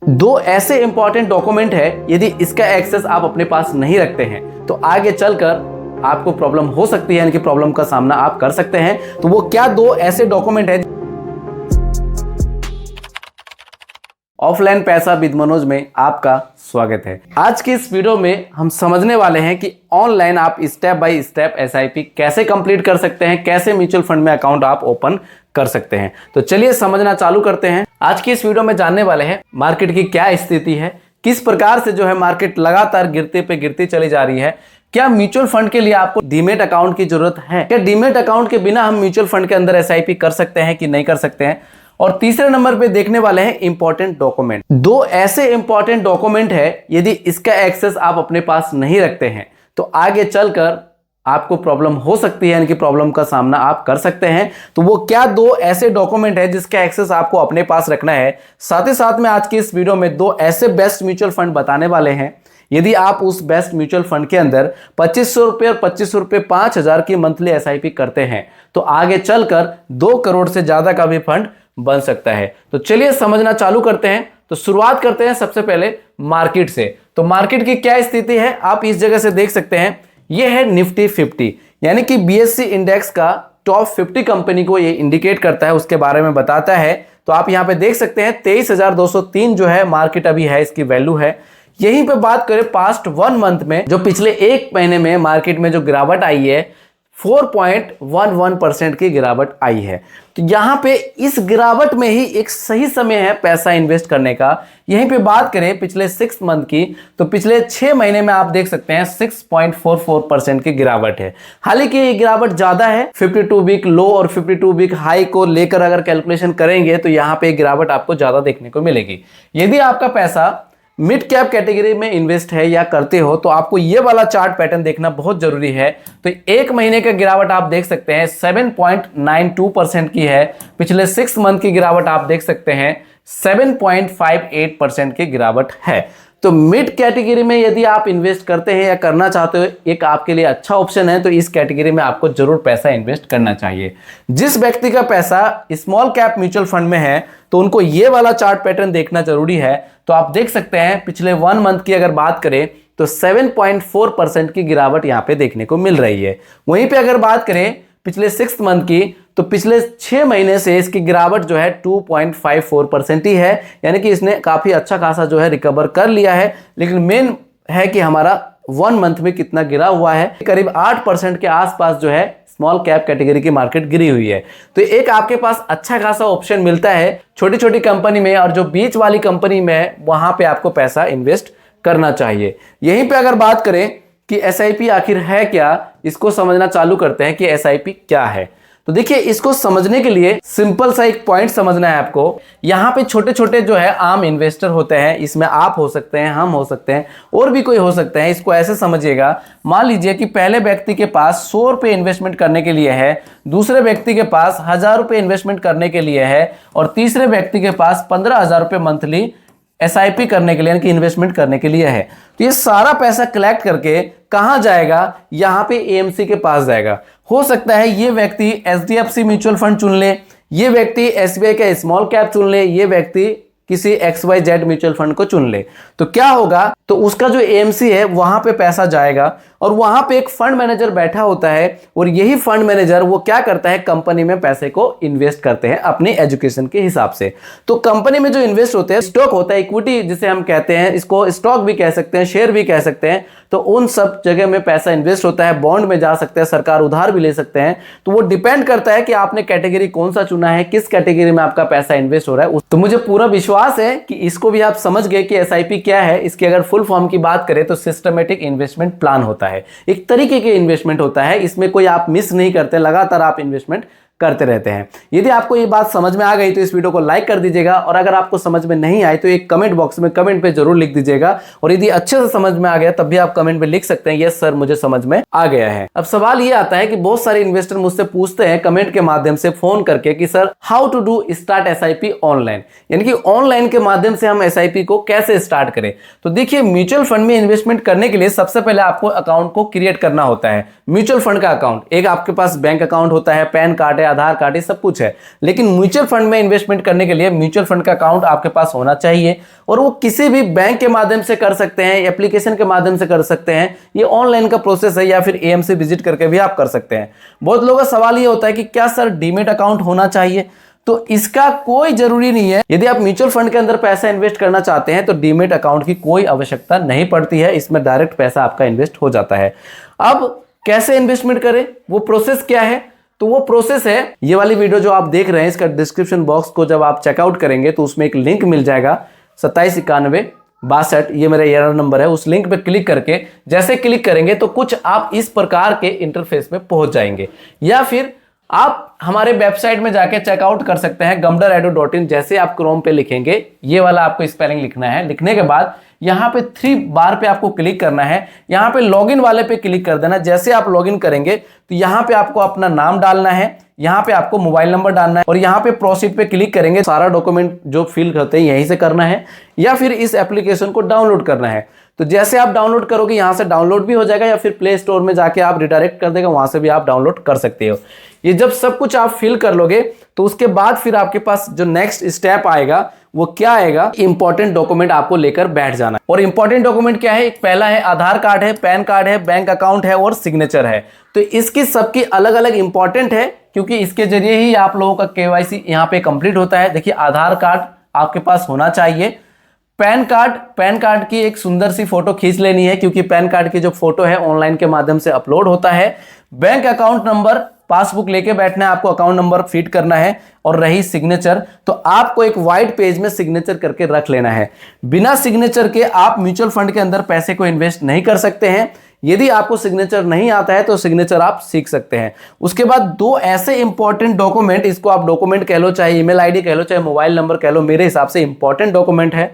दो ऐसे important document है, यदि इसका एक्सेस आप अपने पास नहीं रखते हैं तो आगे चलकर आपको प्रॉब्लम हो सकती है, यानी कि प्रॉब्लम का सामना आप कर सकते हैं। तो वो क्या दो ऐसे डॉक्यूमेंट है? ऑफलाइन पैसा विद मनोज में आपका स्वागत है। आज की इस वीडियो में हम समझने वाले हैं कि ऑनलाइन आप स्टेप बाय स्टेप एसआईपी कैसे कंप्लीट कर सकते हैं, कैसे म्यूचुअल फंड में अकाउंट आप ओपन कर सकते हैं। तो चलिए समझना चालू करते हैं। आज की इस वीडियो में जानने वाले हैं मार्केट की क्या स्थिति है, किस प्रकार से जो है मार्केट लगातार गिरते पे गिरती चली जा रही है, क्या म्यूचुअल फंड के लिए आपको डीमेट अकाउंट की जरूरत है, क्या डीमेट अकाउंट के बिना हम म्यूचुअल फंड के अंदर एसआईपी कर सकते हैं कि नहीं कर सकते हैं, और तीसरे नंबर पे देखने वाले हैं इंपॉर्टेंट डॉक्यूमेंट। दो ऐसे इंपॉर्टेंट डॉक्यूमेंट है, यदि इसका एक्सेस आप अपने पास नहीं रखते हैं तो आगे चलकर आपको प्रॉब्लम हो सकती है, यानी कि प्रॉब्लम का सामना आप कर सकते हैं। तो वो क्या दो ऐसे डॉक्यूमेंट है जिसका एक्सेस आपको अपने पास रखना है। साथ ही साथ में आज की इस वीडियो में दो ऐसे बेस्ट म्यूचुअल फंड बताने वाले हैं, यदि आप उस बेस्ट म्यूचुअल फंड के अंदर 2500 रुपये और 2500 रुपये 5000 की मंथली एसआईपी करते हैं तो आगे चलकर 2 करोड़ से ज्यादा का भी फंड बन सकता है। तो चलिए समझना चालू करते हैं। तो शुरुआत करते हैं सबसे पहले मार्केट से। तो मार्केट की क्या स्थिति है आप इस जगह से देख सकते हैं। यह है निफ्टी 50, यानी कि बीएससी इंडेक्स का टॉप 50 कंपनी को ये इंडिकेट करता है, उसके बारे में बताता है। तो आप यहां पे देख सकते हैं 23,203 जो है मार्केट अभी है, इसकी वैल्यू है। यहीं पे बात करें पास्ट 1 मंथ में, जो पिछले एक महीने में मार्केट में जो गिरावट आई है 4.11% की गिरावट आई है। तो यहां पे इस गिरावट में ही एक सही समय है पैसा इन्वेस्ट करने का। यहीं पे बात करें पिछले 6 मंथ की, तो पिछले 6 महीने में आप देख सकते हैं 6.44% की गिरावट है। हालांकि ये गिरावट ज्यादा है, 52 वीक लो और 52 वीक हाई को लेकर अगर कैलकुलेशन करेंगे तो यहां पे गिरावट आपको ज्यादा देखने को मिलेगी। यदि आपका पैसा मिड कैप कैटेगरी में इन्वेस्ट है या करते हो तो आपको ये वाला चार्ट पैटर्न देखना बहुत जरूरी है। तो एक महीने का गिरावट आप देख सकते हैं 7.92% की है। पिछले 6 मंथ की गिरावट आप देख सकते हैं 7.58% की गिरावट है। तो मिड कैटेगरी में यदि आप इन्वेस्ट करते हैं या करना चाहते हो, एक आपके लिए अच्छा ऑप्शन है। तो इस कैटेगरी में आपको जरूर पैसा इन्वेस्ट करना चाहिए। जिस व्यक्ति का पैसा स्मॉल कैप म्यूचुअल फंड में है तो उनको ये वाला चार्ट पैटर्न देखना जरूरी है। तो आप देख सकते हैं पिछले 1 मंथ की अगर बात करें तो 7.4% की गिरावट यहां पे देखने को मिल रही है। वहीं पे अगर बात करें पिछले 6 मंथ की, तो पिछले 6 महीने से इसकी गिरावट जो है 2.54% ही है, यानी कि इसने काफी अच्छा खासा जो है रिकवर कर लिया है। लेकिन मेन है कि हमारा 1 मंथ में कितना गिरा हुआ है, करीब 8% के आसपास जो है स्मॉल कैप कैटेगरी की मार्केट गिरी हुई है। तो एक आपके पास अच्छा खासा ऑप्शन मिलता है छोटी छोटी कंपनी में, और जो बीच वाली कंपनी में है वहां पे आपको पैसा इन्वेस्ट करना चाहिए। यहीं पे अगर बात करें कि एसआईपी आखिर है क्या, इसको समझना चालू करते हैं कि एसआईपी क्या है। तो देखिए, इसको समझने के लिए सिंपल सा एक पॉइंट समझना है आपको। यहाँ पे छोटे छोटे जो है आम इन्वेस्टर होते हैं, इसमें आप हो सकते हैं, हम हो सकते हैं, और भी कोई हो सकते हैं। इसको ऐसे समझिएगा, मान लीजिए कि पहले व्यक्ति के पास 100 रुपये इन्वेस्टमेंट करने के लिए है, दूसरे व्यक्ति के पास 1000 रुपये इन्वेस्टमेंट करने के लिए है, और तीसरे व्यक्ति के पास 15,000 रुपये मंथली एसआईपी करने के लिए, यानी कि इन्वेस्टमेंट करने के लिए है। तो ये सारा पैसा कलेक्ट करके कहां जाएगा? यहां पे एएमसी के पास जाएगा। हो सकता है ये व्यक्ति एचडीएफसी म्यूचुअल फंड चुन ले, ये व्यक्ति एसबीआई का स्मॉल कैप चुन ले, ये व्यक्ति किसी XYZ म्यूचुअल फंड को चुन ले। तो क्या होगा? तो उसका जो एएमसी है वहां पे पैसा जाएगा, और वहां पे एक फंड मैनेजर बैठा होता है, और यही फंड मैनेजर वो क्या करता है, कंपनी में पैसे को इन्वेस्ट करते हैं अपनी एजुकेशन के हिसाब से। तो कंपनी में जो इन्वेस्ट होते हैं, स्टॉक होता है, इक्विटी जिसे हम कहते हैं, इसको स्टॉक भी कह सकते हैं, शेयर भी कह सकते हैं। तो उन सब जगह में पैसा इन्वेस्ट होता है, बॉन्ड में जा सकते हैं, सरकार उधार भी ले सकते हैं। तो वो डिपेंड करता है कि आपने कैटेगरी कौन सा चुना है, किस कैटेगरी में आपका पैसा इन्वेस्ट हो रहा है। तो मुझे पूरा विश्वास है कि इसको भी आप समझ गए कि एसआईपी क्या है। इसकी अगर फुल फॉर्म की बात करें तो सिस्टमेटिक इन्वेस्टमेंट प्लान होता है, एक तरीके के इन्वेस्टमेंट होता है। इसमें कोई आप मिस नहीं करते, लगातार आप इन्वेस्टमेंट करते रहते हैं। यदि आपको ये बात समझ में आ गई तो इस वीडियो को लाइक कर दीजिएगा, और अगर आपको समझ में नहीं आई तो एक कमेंट बॉक्स में कमेंट पे जरूर लिख दीजिएगा। और यदि अच्छे से समझ में आ गया तब भी आप कमेंट पे लिख सकते हैं, यस सर मुझे समझ में आ गया है। अब सवाल ये आता है कि बहुत सारे इन्वेस्टर मुझसे पूछते हैं कमेंट के माध्यम से फोन करके कि sir how to do start SIP online, यानी कि ऑनलाइन के माध्यम से हम एसआईपी को कैसे स्टार्ट करें। तो देखिए, म्यूचुअल फंड में इन्वेस्टमेंट करने के लिए सबसे पहले आपको अकाउंट को क्रिएट करना होता है। म्यूचुअल फंड का अकाउंट, एक आपके पास बैंक अकाउंट होता है, पैन कार्ड है, आधार कार्ड, ये सब कुछ है। लेकिन म्यूचुअल फंड में इन्वेस्टमेंट करने के लिए म्यूचुअल फंड का अकाउंट आपके पास होना चाहिए, और वो किसी भी बैंक के माध्यम से कर सकते हैं, एप्लीकेशन के माध्यम से कर सकते हैं, ये ऑनलाइन का प्रोसेस है, या फिर एएमसी विजिट करके भी आप कर सकते हैं। बहुत लोगों का सवाल ये होता है कि क्या सर डीमेट अकाउंट होना चाहिए? तो इसका कोई जरूरी नहीं है। यदि आप म्यूचुअल फंड के अंदर पैसा इन्वेस्ट करना चाहते हैं तो डीमेट अकाउंट की कोई आवश्यकता नहीं पड़ती है, इसमें डायरेक्ट पैसा आपका इन्वेस्ट हो जाता है। अब कैसे इन्वेस्टमेंट करें, वो प्रोसेस क्या है? तो वो प्रोसेस है, ये वाली वीडियो जो आप देख रहे हैं इसका डिस्क्रिप्शन बॉक्स को जब आप चेकआउट करेंगे तो उसमें एक लिंक मिल जाएगा 279162, ये मेरा एआरआर नंबर है। उस लिंक पे क्लिक करके जैसे क्लिक करेंगे तो कुछ आप इस प्रकार के इंटरफेस में पहुंच जाएंगे, या फिर आप हमारे वेबसाइट में जाके चेकआउट कर सकते हैं gumdaredu.in। जैसे आप क्रोम पे लिखेंगे, ये वाला आपको स्पेलिंग लिखना है, लिखने के बाद यहाँ पे 3 बार पे आपको क्लिक करना है, यहाँ पे लॉगिन वाले पे क्लिक कर देना। जैसे आप लॉगिन करेंगे तो यहाँ पे आपको अपना नाम डालना है, यहाँ पे आपको मोबाइल नंबर डालना है, और यहाँ पे प्रोसीड पे क्लिक करेंगे। सारा डॉक्यूमेंट जो फिल करते हैं यहीं से करना है, या फिर इस एप्लीकेशन को डाउनलोड करना है। तो जैसे आप डाउनलोड करोगे यहाँ से डाउनलोड भी हो जाएगा, या फिर प्ले स्टोर में जाके आप रिडायरेक्ट कर देगा, वहां से भी आप डाउनलोड कर सकते हो। ये जब सब कुछ आप फिल कर लोगे तो उसके बाद फिर आपके पास जो नेक्स्ट स्टेप आएगा वो क्या आएगा, इंपॉर्टेंट डॉक्यूमेंट आपको लेकर बैठ जाना। और इंपॉर्टेंट डॉक्यूमेंट क्या है? एक पहला है आधार कार्ड है, पैन कार्ड है, बैंक अकाउंट है और सिग्नेचर है। तो इसकी सबकी अलग अलग इंपॉर्टेंट है, क्योंकि इसके जरिए ही आप लोगों का केवाईसी यहाँ पे कंप्लीट होता है। देखिए, आधार कार्ड आपके पास होना चाहिए, पैन कार्ड की एक सुंदर सी फोटो खींच लेनी है, क्योंकि पैन कार्ड की जो फोटो है ऑनलाइन के माध्यम से अपलोड होता है। बैंक अकाउंट नंबर, पासबुक लेके बैठना है, आपको अकाउंट नंबर फीड करना है। और रही सिग्नेचर, तो आपको एक व्हाइट पेज में सिग्नेचर करके रख लेना है। बिना सिग्नेचर के आप म्यूचुअल फंड के अंदर पैसे को इन्वेस्ट नहीं कर सकते हैं। यदि आपको सिग्नेचर नहीं आता है तो सिग्नेचर आप सीख सकते हैं। उसके बाद 2 ऐसे इंपॉर्टेंट डॉक्यूमेंट, इसको आप डॉक्यूमेंट कह लो, चाहे ईमेल आईडी कह लो, चाहे मोबाइल नंबर कह लो, मेरे हिसाब से इंपॉर्टेंट डॉक्यूमेंट है।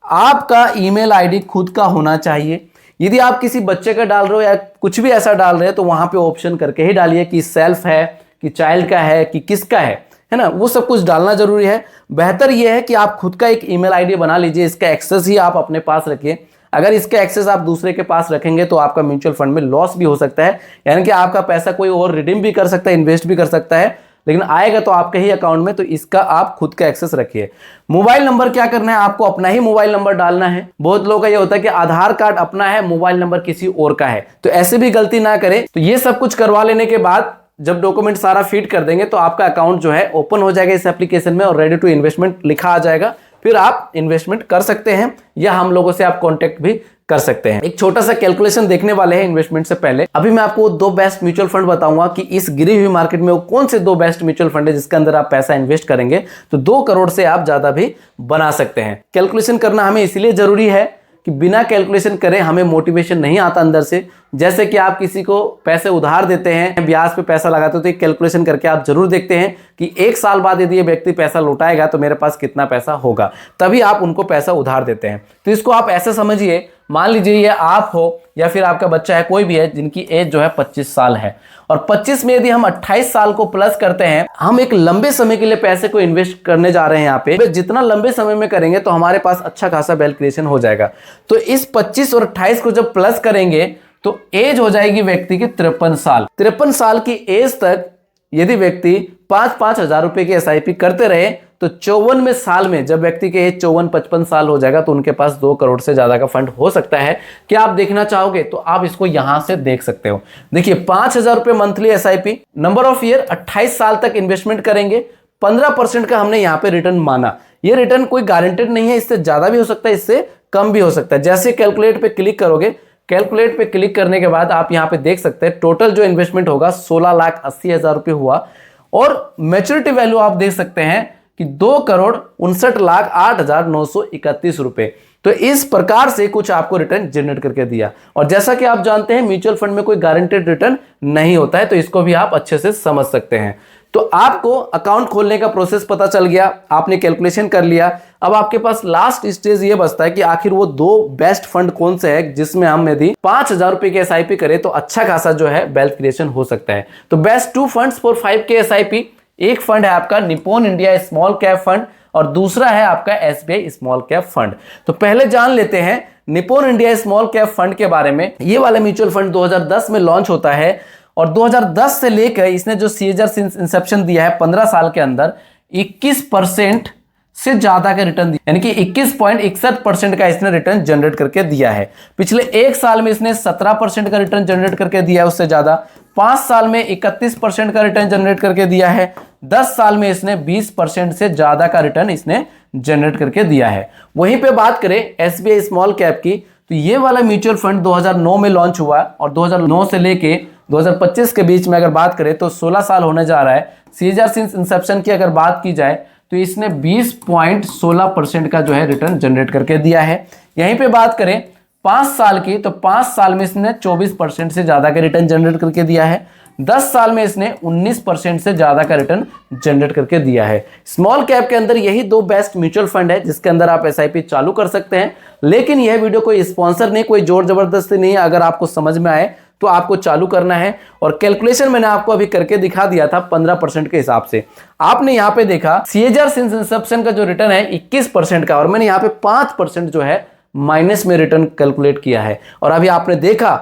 आपका ईमेल आईडी खुद का होना चाहिए। यदि आप किसी बच्चे का डाल रहे हो या कुछ भी ऐसा डाल रहे हैं तो वहां पे ऑप्शन करके ही डालिए कि सेल्फ है, कि चाइल्ड का है, कि किसका है ना, वो सब कुछ डालना जरूरी है। बेहतर यह है कि आप खुद का एक ईमेल आईडी बना लीजिए, इसका एक्सेस ही आप अपने पास रखिए। अगर इसका एक्सेस आप दूसरे के पास रखेंगे तो आपका म्यूचुअल फंड में लॉस भी हो सकता है, यानी कि आपका पैसा कोई और रिडीम भी कर सकता है, इन्वेस्ट भी कर सकता है, लेकिन आएगा तो आपके ही अकाउंट में। तो इसका आप खुद का एक्सेस रखिए। मोबाइल नंबर क्या करना है, आपको अपना ही मोबाइल नंबर डालना है। बहुत लोगों का ये होता है कि आधार कार्ड अपना है, मोबाइल नंबर किसी और का है, तो ऐसे भी गलती ना करें। तो ये सब कुछ करवा लेने के बाद जब डॉक्यूमेंट सारा फीड कर देंगे तो आपका अकाउंट जो है ओपन हो जाएगा इस एप्लीकेशन में, और रेडी टू इन्वेस्टमेंट लिखा आ जाएगा। फिर आप इन्वेस्टमेंट कर सकते हैं, या हम लोगों से आप कॉन्टेक्ट भी कर सकते हैं। एक छोटा सा कैलकुलेशन देखने वाले हैं इन्वेस्टमेंट से पहले। अभी मैं आपको 2 बेस्ट म्यूचुअल फंड बताऊंगा कि इस गिरी हुई मार्केट में वो कौन से 2 बेस्ट म्यूचुअल फंड है जिसके अंदर आप पैसा इन्वेस्ट करेंगे तो 2 करोड़ से आप ज्यादा भी बना सकते हैं। कैलकुलेशन करना हमें इसलिए जरूरी है कि बिना कैलकुलेशन करे हमें मोटिवेशन नहीं आता अंदर से। जैसे कि आप किसी को पैसे उधार देते हैं, ब्याज पे पैसा लगाते हो, तो एक कैलकुलेशन करके आप जरूर देखते हैं कि 1 साल बाद यदि ये व्यक्ति पैसा लौटाएगा तो मेरे पास कितना पैसा होगा, तभी आप उनको पैसा उधार देते हैं। तो इसको आप ऐसे समझिए, मान लीजिए ये आप हो या फिर आपका बच्चा है, कोई भी है जिनकी एज जो है 25 साल है, और 25 में यदि हम 28 साल को प्लस करते हैं, हम एक लंबे समय के लिए पैसे को इन्वेस्ट करने जा रहे हैं यहाँ पे। जितना लंबे समय में करेंगे तो हमारे पास अच्छा खासा वेल्थ क्रिएशन हो जाएगा। तो इस 25 और 28 को जब प्लस करेंगे तो एज हो जाएगी व्यक्ति की 53 साल। 53 साल की एज तक यदि व्यक्ति 5-5 हजार रुपए की एसआईपी करते रहे तो 54 साल में जब व्यक्ति के 54-55 साल हो जाएगा तो उनके पास 2 करोड़ से ज्यादा का फंड हो सकता है। क्या आप देखना चाहोगे तो आप इसको यहां से देख सकते हो। देखिए 5,000 रुपए monthly SIP, number of year 28 साल तक इन्वेस्टमेंट करेंगे, 15% का हमने यहाँ पे रिटर्न माना। ये रिटर्न कोई गारंटेड नहीं है, इससे ज्यादा भी हो सकता है, इससे कम भी हो सकता है। जैसे कैलकुलेट पे क्लिक करोगे, कैलकुलेट पे क्लिक करने के बाद आप यहाँ पे देख सकते हैं टोटल जो इन्वेस्टमेंट होगा 16,80,000 रुपए हुआ, और मैच्योरिटी वैल्यू आप देख सकते हैं कि 2,59,08,931 रुपए। तो इस प्रकार से कुछ आपको रिटर्न जनरेट करके दिया। और जैसा कि आप जानते हैं म्यूचुअल फंड में कोई गारंटेड रिटर्न नहीं होता है, तो इसको भी आप अच्छे से समझ सकते हैं। तो आपको अकाउंट खोलने का प्रोसेस पता चल गया, आपने कैलकुलेशन कर लिया। अब आपके पास लास्ट स्टेज ये बचता है कि आखिर वो 2 बेस्ट फंड कौन से है जिसमें हम यदि 5,000 रुपए की एसआईपी करें तो अच्छा खासा जो है वेल्थ क्रिएशन हो सकता है। तो best 2 funds for 5K SIP, एक फंड है आपका Nippon India small cap fund और दूसरा है आपका एसबीआई स्मॉल कैप फंड। तो पहले जान लेते हैं Nippon India small cap fund के बारे में। ये वाला म्यूचुअल फंड 2010 में लॉन्च होता है और 2010 से लेकर इसने जो सीएजआर इंसेप्शन दिया है 15 साल के अंदर 21% से ज्यादा का रिटर्न दिया, यानी कि 21.61% का इसने रिटर्न जनरेट करके दिया है। पिछले एक साल में इसने 17% का रिटर्न जनरेट करके दिया है, उससे ज्यादा 5 साल में 31% का रिटर्न जनरेट करके दिया है, 10 साल में इसने 20% से ज्यादा का रिटर्न इसने जनरेट करके दिया है। वहीं पे बात करें एसबीआई स्मॉल कैप की, तो ये वाला म्यूचुअल फंड 2009 में लॉन्च हुआ और 2009 से लेके 2025 के बीच में अगर बात करें तो 16 साल होने जा रहा है। सीएजआर सिंस इंसेप्शन की अगर बात की जाए तो इसने 20.16% का जो है रिटर्न जनरेट करके दिया है। यहीं पे बात करें 5 साल की, तो 5 साल में इसने 24% से ज्यादा का रिटर्न जनरेट करके दिया है, 10 साल में इसने 19% से ज्यादा का रिटर्न जनरेट करके दिया है। स्मॉल कैप के अंदर यही 2 बेस्ट म्यूचुअल फंड है जिसके अंदर आप एसआईपी चालू कर सकते हैं, लेकिन यह वीडियो कोई स्पॉन्सर नहीं, कोई जोर जबरदस्ती नहीं है। अगर आपको समझ में आए तो आपको चालू करना है, और कैलकुलेशन मैंने आपको अभी करके दिखा दिया था 15% के हिसाब से। आपने यहां पे देखा सीएजआर सिंस इंसेप्शन का जो रिटर्न है 21% का, और मैंने यहां पे 5% जो है माइनस में रिटर्न कैलकुलेट किया है। और अभी आपने देखा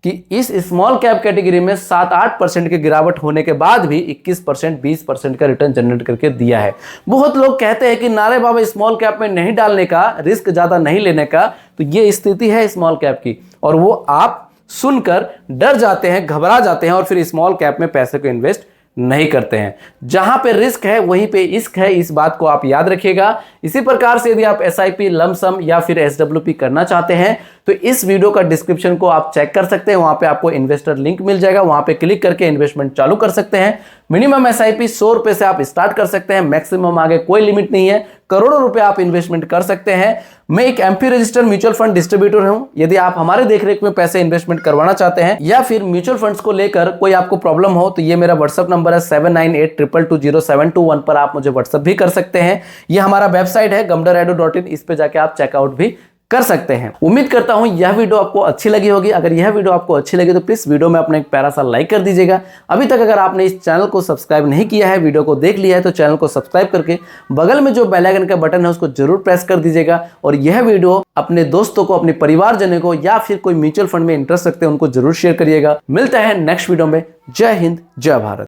कि इस स्मॉल कैप कैटेगरी में 7-8% की गिरावट होने के बाद भी 21% 20% का रिटर्न जनरेट करके दिया है। बहुत लोग कहते हैं कि नारे बाबा स्मॉल कैप में नहीं डालने का, रिस्क ज्यादा नहीं लेने का, तो ये स्थिति है स्मॉल कैप की, और वो आप सुनकर डर जाते हैं, घबरा जाते हैं और फिर स्मॉल कैप में पैसे को इन्वेस्ट नहीं करते हैं। जहां पे रिस्क है वहीं पे इश्क है, इस बात को आप याद रखिएगा। इसी प्रकार से यदि आप एसआईपी, लमसम या फिर एसडब्ल्यूपी करना चाहते हैं तो इस वीडियो का डिस्क्रिप्शन को आप चेक कर सकते हैं, वहां पे आपको इन्वेस्टर लिंक मिल जाएगा, वहां पे क्लिक करके इन्वेस्टमेंट चालू कर सकते हैं। मिनिमम एसआईपी 100 रुपए से आप स्टार्ट कर सकते हैं, मैक्सिमम आगे कोई लिमिट नहीं है, करोड़ों रुपए आप इन्वेस्टमेंट कर सकते हैं। मैं एक MP registered mutual fund distributor हूं। यदि आप हमारे देखरेख में पैसे इन्वेस्टमेंट करवाना चाहते हैं या फिर म्यूचुअल फंड्स को लेकर कोई आपको प्रॉब्लम हो, तो ये मेरा व्हाट्सएप नंबर है 7982220721 पर आप मुझे व्हाट्सएप भी कर सकते हैं। ये हमारा वेबसाइट है gamdaredu.in, इस पे जाके आप चेकआउट भी कर सकते हैं। उम्मीद करता हूं यह वीडियो आपको अच्छी लगी होगी। अगर यह वीडियो आपको अच्छी लगी तो प्लीज वीडियो में अपना एक प्यारा सा लाइक कर दीजिएगा। अभी तक अगर आपने इस चैनल को सब्सक्राइब नहीं किया है, वीडियो को देख लिया है, तो चैनल को सब्सक्राइब करके बगल में जो बेल आइकन का बटन है उसको जरूर प्रेस कर दीजिएगा। और यह वीडियो अपने दोस्तों को, अपने परिवारजनों को या फिर कोई म्यूचुअल फंड में इंटरेस्ट रखते हैं उनको जरूर शेयर करिएगा। मिलता है नेक्स्ट वीडियो में। जय हिंद, जय भारत।